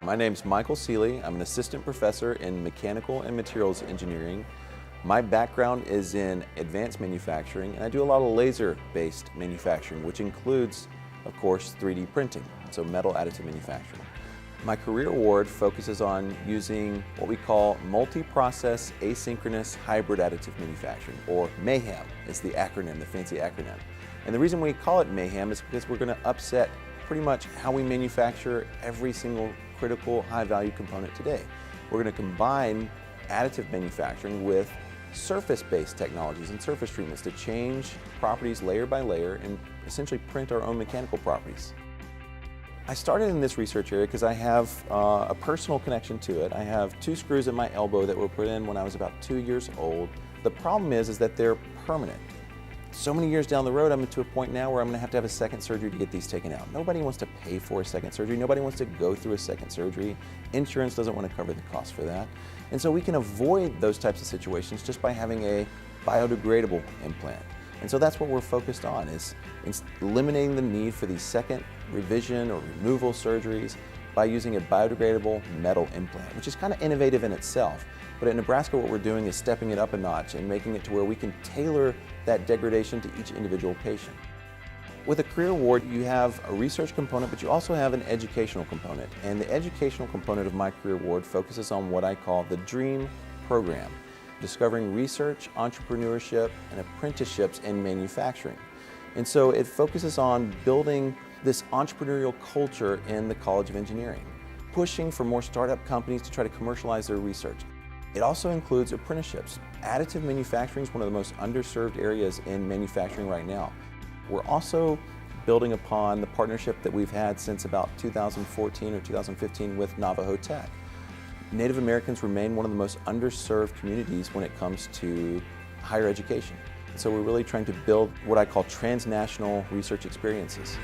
My name's Michael Seeley. I'm an assistant professor in mechanical and materials engineering. My background is in advanced manufacturing, and I do a lot of laser-based manufacturing, which includes, of course, 3D printing, so metal additive manufacturing. My career award focuses on using what we call multi-process asynchronous hybrid additive manufacturing, or MAHAM is the acronym, the fancy acronym. And the reason we call it MAHAM is because we're going to upset pretty much how we manufacture every single critical high-value component today. We're going to combine additive manufacturing with surface-based technologies and surface treatments to change properties layer by layer and essentially print our own mechanical properties. I started in this research area because I have a personal connection to it. I have 2 screws in my elbow that were put in when I was about 2 years old. The problem is that they're permanent. So many years down the road, I'm to a point now where I'm going to have a second surgery to get these taken out. Nobody wants to pay for a second surgery. Nobody wants to go through a second surgery. Insurance doesn't want to cover the cost for that. And so we can avoid those types of situations just by having a biodegradable implant. And so that's what we're focused on, is eliminating the need for these second revision or removal surgeries by using a biodegradable metal implant, which is kind of innovative in itself. But at Nebraska, what we're doing is stepping it up a notch and making it to where we can tailor that degradation to each individual patient. With a career award, you have a research component, but you also have an educational component. And the educational component of my career award focuses on what I call the DREAM program, discovering research, entrepreneurship, and apprenticeships in manufacturing. And so it focuses on building this entrepreneurial culture in the College of Engineering, pushing for more startup companies to try to commercialize their research. It also includes apprenticeships. Additive manufacturing is one of the most underserved areas in manufacturing right now. We're also building upon the partnership that we've had since about 2014 or 2015 with Navajo Tech. Native Americans remain one of the most underserved communities when it comes to higher education. So we're really trying to build what I call transnational research experiences.